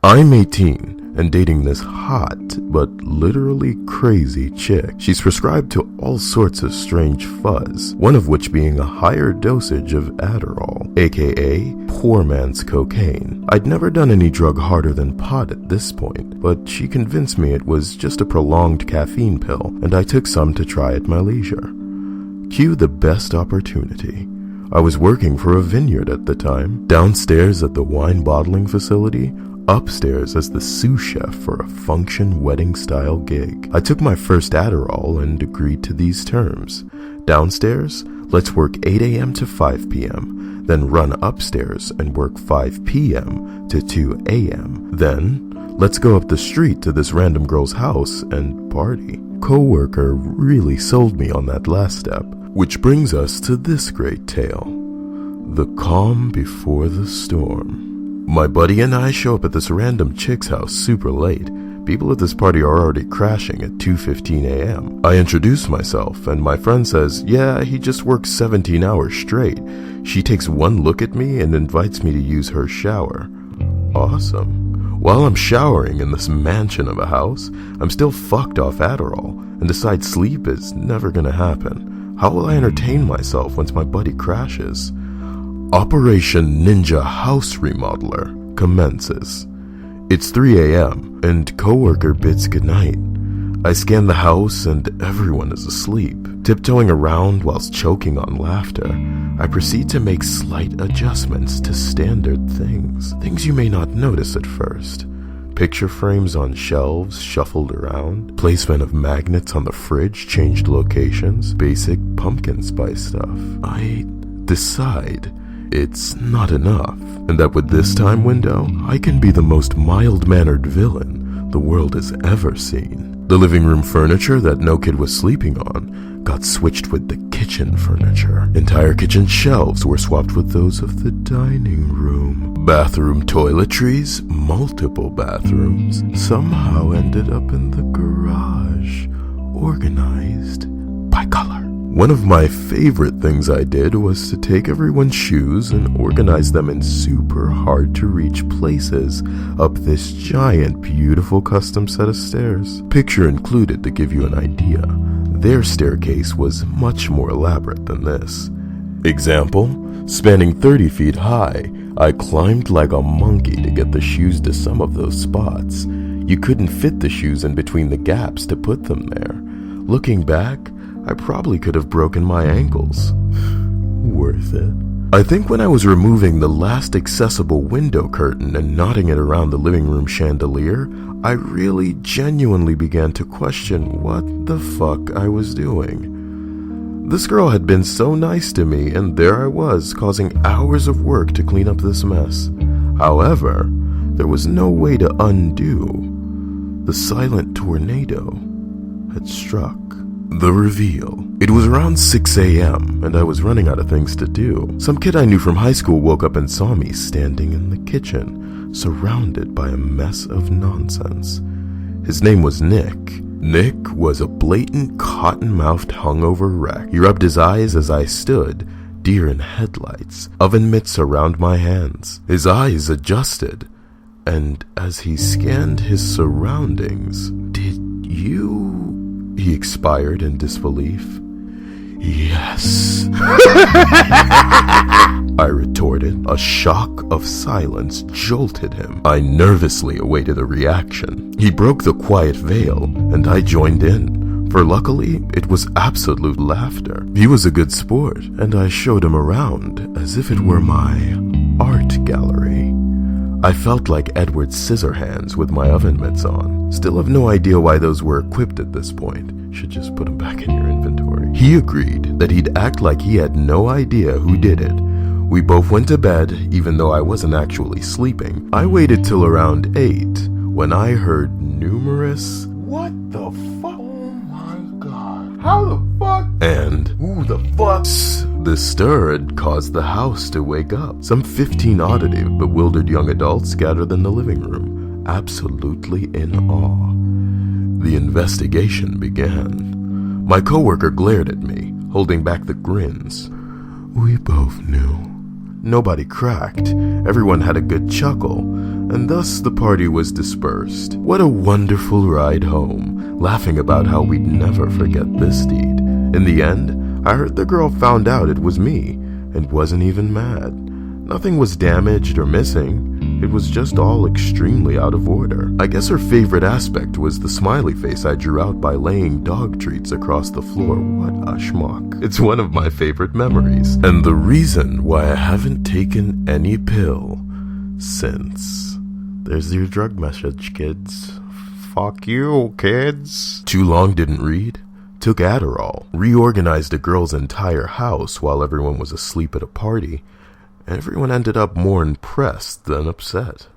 I'm 18 and dating this hot but literally crazy chick. She's prescribed to all sorts of strange fuzz, one of which being a higher dosage of Adderall, aka poor man's cocaine. I'd never done any drug harder than pot at this point, but she convinced me it was just a prolonged caffeine pill, and I took some to try at my leisure. Cue the best opportunity. I was working for a vineyard at the time, downstairs at the wine bottling facility, upstairs as the sous chef for a function wedding style gig. I took my first Adderall and agreed to these terms. Downstairs, let's work 8 a.m. to 5 p.m., then run upstairs and work 5 p.m. to 2 a.m. Then, let's go up the street to this random girl's house and party. Coworker really sold me on that last step, which brings us to this great tale. The calm before the storm. My buddy and I show up at this random chick's house super late. People at this party are already crashing at 2:15 a.m. I introduce myself, and my friend says, yeah, he just works 17 hours straight. She takes one look at me and invites me to use her shower. Awesome. While I'm showering in this mansion of a house, I'm still fucked off Adderall and decide sleep is never gonna happen. How will I entertain myself once my buddy crashes? Operation Ninja House Remodeler commences. It's 3 a.m. and coworker bids goodnight. I scan the house and everyone is asleep. Tiptoeing around whilst choking on laughter, I proceed to make slight adjustments to standard things you may not notice at first. Picture frames on shelves shuffled around, placement of magnets on the fridge changed locations, basic pumpkin spice stuff. I decide it's not enough, and that with this time window, I can be the most mild-mannered villain the world has ever seen. The living room furniture that no kid was sleeping on got switched with the kitchen furniture. Entire kitchen shelves were swapped with those of the dining room. Bathroom toiletries, multiple bathrooms, somehow ended up in the garage, organized by color. One of my favorite things I did was to take everyone's shoes and organize them in super hard to reach places up this giant beautiful custom set of stairs. Picture included to give you an idea. Their staircase was much more elaborate than this. Example, spanning 30 feet high, I climbed like a monkey to get the shoes to some of those spots. You couldn't fit the shoes in between the gaps to put them there. Looking back, I probably could have broken my ankles. Worth it. I think when I was removing the last accessible window curtain and knotting it around the living room chandelier, I really genuinely began to question what the fuck I was doing. This girl had been so nice to me, and there I was, causing hours of work to clean up this mess. However, there was no way to undo. The silent tornado had struck. The reveal. It was around 6 a.m. and I was running out of things to do. Some kid I knew from high school woke up and saw me standing in the kitchen, surrounded by a mess of nonsense. His name was Nick. Nick was a blatant cotton-mouthed hungover wreck. He rubbed his eyes as I stood, deer in headlights, oven mitts around my hands. His eyes adjusted, and as he scanned his surroundings, "Did you?" He expired in disbelief. "Yes," I retorted. A shock of silence jolted him. I nervously awaited a reaction. He broke the quiet veil, and I joined in. For luckily, it was absolute laughter. He was a good sport, and I showed him around as if it were my art gallery. I felt like Edward Scissorhands with my oven mitts on. Still have no idea why those were equipped at this point. Should just put them back in your inventory. He agreed that he'd act like he had no idea who did it. We both went to bed, even though I wasn't actually sleeping. I waited till around 8 when I heard numerous "What the fuck? Oh my god. How the fuck? And who the fucks?" The stir had caused the house to wake up. Some 15 oddity of bewildered young adults gathered in the living room, absolutely in awe. The investigation began. My coworker glared at me, holding back the grins. We both knew. Nobody cracked. Everyone had a good chuckle. and thus the party was dispersed. What a wonderful ride home, laughing about how we'd never forget this deed. In the end, I heard the girl found out it was me, and wasn't even mad. Nothing was damaged or missing, it was just all extremely out of order. I guess her favorite aspect was the smiley face I drew out by laying dog treats across the floor. What a schmuck. It's one of my favorite memories, and the reason why I haven't taken any pill since. There's your drug message, kids. Fuck you, kids. Too long didn't read. Took Adderall. Reorganized a girl's entire house while everyone was asleep at a party. Everyone ended up more impressed than upset.